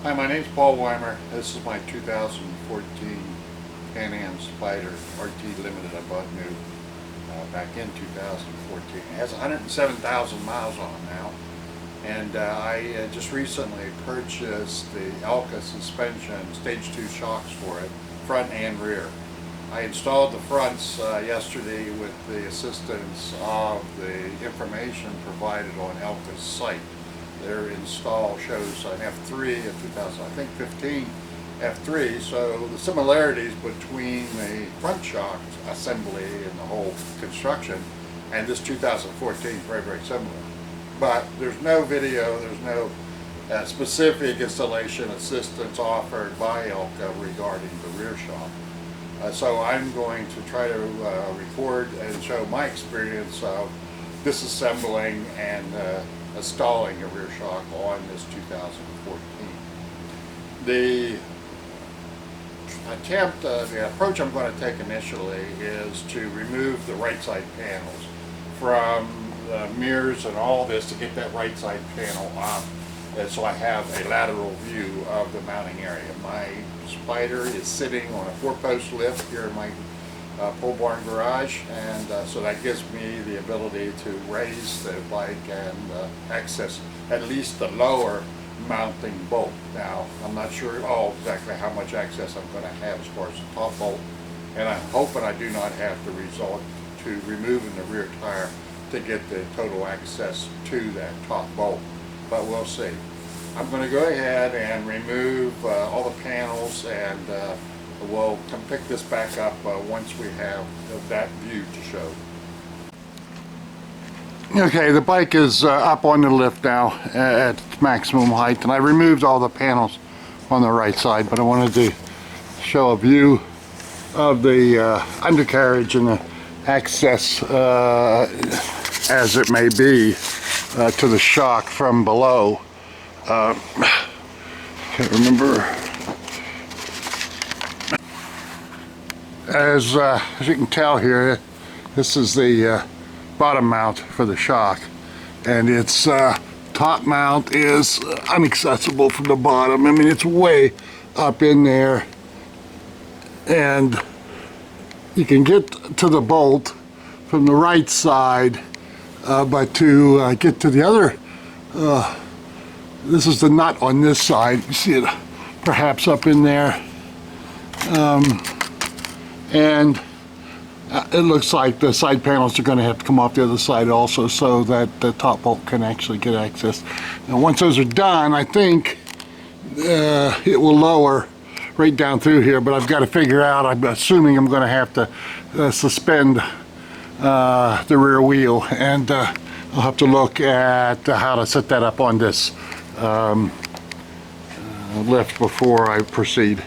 Hi, my name's Paul Weimer. This is my 2014 Pan Am Spider RT Limited I bought new back in 2014. It has 107,000 miles on it now. And I just recently purchased the Elka suspension stage 2 shocks for it, front and rear. I installed the fronts yesterday with the assistance of the information provided on Elka's site. Their install shows an F3 of 2015 F3, so the similarities between the front shock assembly and the whole construction and this 2014 is very, very similar. But there's no video, there's no specific installation assistance offered by Elka regarding the rear shock. So I'm going to try to record and show my experience of disassembling and installing a rear shock on this 2014. The approach I'm going to take initially is to remove the right side panels from the mirrors and all this to get that right side panel off, and so I have a lateral view of the mounting area. My Spider is sitting on a 4-post lift here in my pole barn garage, and so that gives me the ability to raise the bike and access at least the lower mounting bolt. Now, I'm not sure exactly how much access I'm going to have as far as the top bolt, and I'm hoping I do not have to resort to removing the rear tire to get the total access to that top bolt, but we'll see. I'm going to go ahead and remove all the panels, and we'll come pick this back up once we have that view to show. Okay, the bike is up on the lift now at its maximum height, and I removed all the panels on the right side, but I wanted to show a view of the undercarriage and the access as it may be to the shock from below. Can't remember. As you can tell here, this is the bottom mount for the shock, and its top mount is inaccessible from the bottom. I mean, it's way up in there, and you can get to the bolt from the right side, but to get to the other, this is the nut on this side. You see it perhaps up in there, and it looks like the side panels are going to have to come off the other side also, so that the top bolt can actually get access. And once those are done, I think it will lower right down through here, but I've got to figure out, I'm assuming I'm going to have to suspend the rear wheel, and I'll have to look at how to set that up on this lift before I proceed.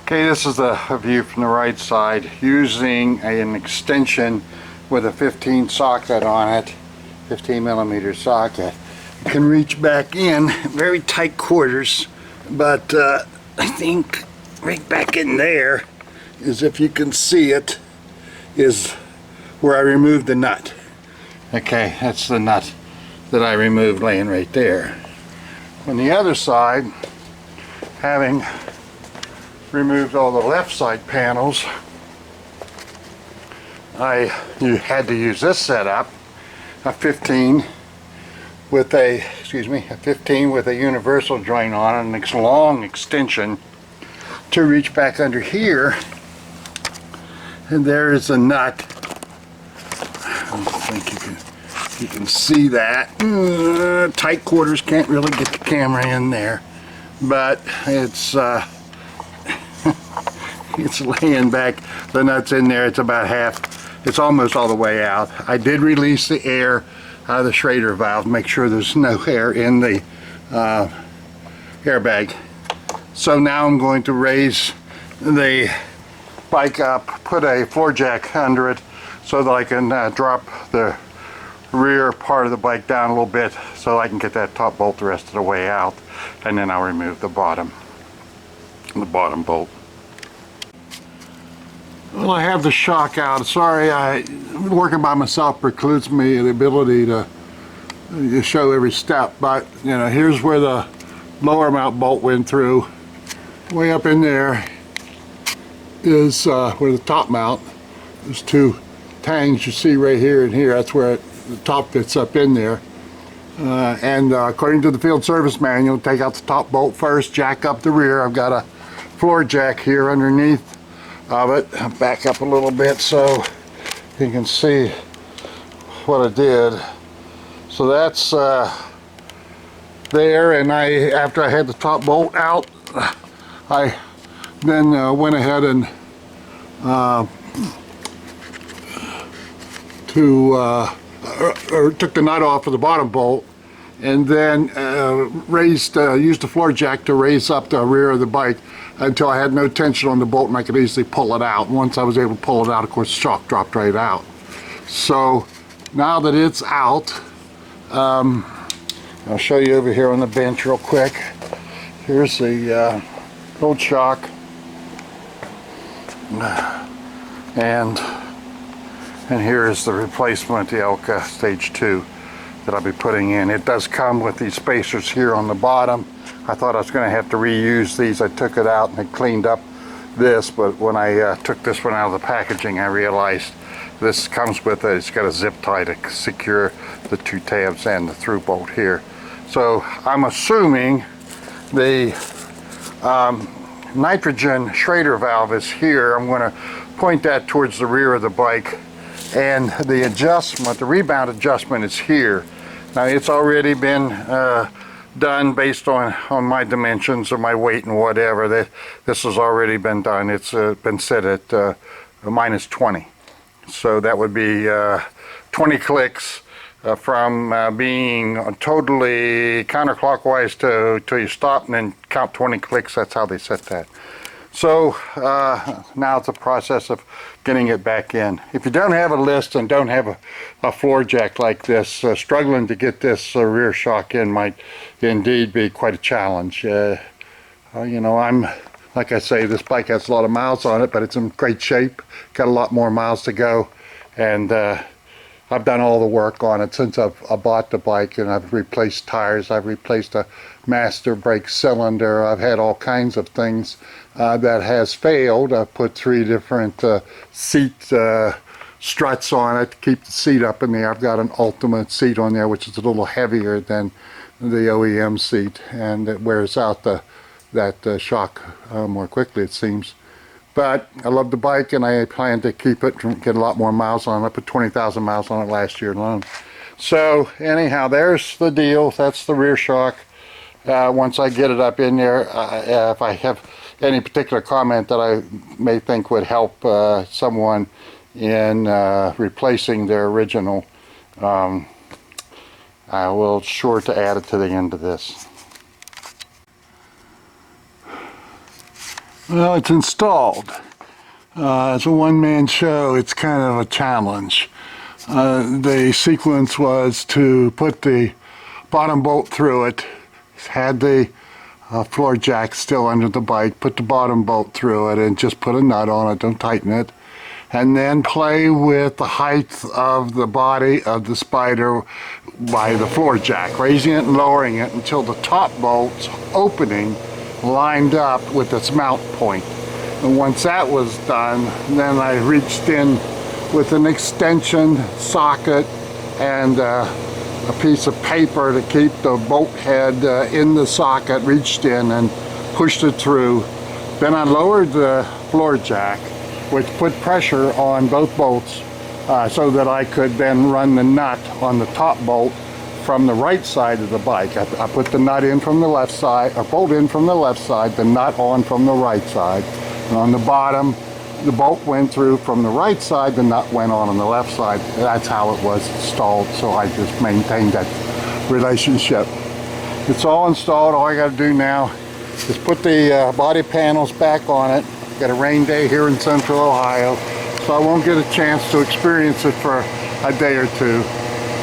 Okay, this is the view from the right side using an extension with a 15 socket on it, 15 millimeter socket. You can reach back in, very tight quarters, but I think right back in there is, if you can see it, is where I removed the nut. Okay, that's the nut that I removed laying right there. On the other side, having removed all the left side panels, you had to use this setup, a 15 with a 15 with a universal joint on it, and a long extension to reach back under here, and there is a nut. I don't think you can see that. Tight quarters, can't really get the camera in there, but it's it's laying back. The nut's in there. It's about half. It's almost all the way out. I did release the air out of the Schrader valve, make sure there's no air in the airbag. So now I'm going to raise the bike up, put a floor jack under it so that I can drop the rear part of the bike down a little bit so I can get that top bolt the rest of the way out, and then I'll remove the bottom bolt. Well, I have the shock out. Sorry, working by myself precludes me the ability to show every step, but you know, here's where the lower mount bolt went through. Way up in there is where the top mount. There's two tangs you see right here and here. That's where the top fits up in there. And according to the field service manual, take out the top bolt first, jack up the rear. I've got a floor jack here underneath of it. I'll back up a little bit so you can see what I did. So that's there, and after I had the top bolt out, I then went ahead and took the nut off of the bottom bolt, and then used the floor jack to raise up the rear of the bike until I had no tension on the bolt and I could easily pull it out. Once I was able to pull it out, of course, the shock dropped right out. So now that it's out, I'll show you over here on the bench real quick. Here's the old shock, and here is the replacement, the Elka Stage 2 that I'll be putting in. It does come with these spacers here on the bottom. I thought I was going to have to reuse these. I took it out and I cleaned up this, but when I took this one out of the packaging, I realized this comes with it. It's got a zip tie to secure the two tabs and the through bolt here. So I'm assuming the nitrogen Schrader valve is here. I'm going to point that towards the rear of the bike, and the adjustment, the rebound adjustment, is here. Now it's already been done based on my dimensions or my weight and whatever. This has already been done. It's been set at minus 20. So that would be 20 clicks from being totally counterclockwise to you stop and then count 20 clicks. That's how they set that. So now it's a process of getting it back in. If you don't have a list and don't have a floor jack like this, struggling to get this rear shock in might indeed be quite a challenge. You know, like I say, this bike has a lot of miles on it, but it's in great shape. Got a lot more miles to go, and I've done all the work on it since I bought the bike, and I've replaced tires, I've replaced a master brake cylinder, I've had all kinds of things that has failed. I've put 3 different seat struts on it to keep the seat up in there. I've got an Ultimate seat on there, which is a little heavier than the OEM seat, and it wears out that shock more quickly, it seems. But I love the bike, and I plan to keep it and get a lot more miles on it. I put 20,000 miles on it last year alone. So anyhow, there's the deal. That's the rear shock. Once I get it up in there, if I have any particular comment that I may think would help someone in replacing their original, I will sure to add it to the end of this. Well, it's installed. As a one-man show, it's kind of a challenge. The sequence was to put the bottom bolt through it, had the floor jack still under the bike, put the bottom bolt through it and just put a nut on it, don't tighten it, and then play with the height of the body of the Spider by the floor jack, raising it and lowering it until the top bolt's opening lined up with its mount point. And once that was done, then I reached in with an extension socket and a piece of paper to keep the bolt head in the socket, reached in and pushed it through. Then I lowered the floor jack, which put pressure on both bolts so that I could then run the nut on the top bolt from the right side of the bike. I put the nut in from the left side, or bolt in from the left side, the nut on from the right side. And on the bottom, the bolt went through from the right side, the nut went on the left side. That's how it was installed, so I just maintained that relationship. It's all installed. All I got to do now is put the body panels back on it. Got a rain day here in Central Ohio, so I won't get a chance to experience it for a day or two.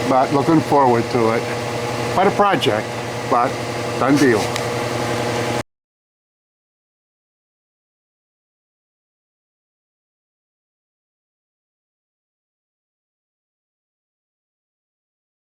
But looking forward to it. Quite a project, but done deal.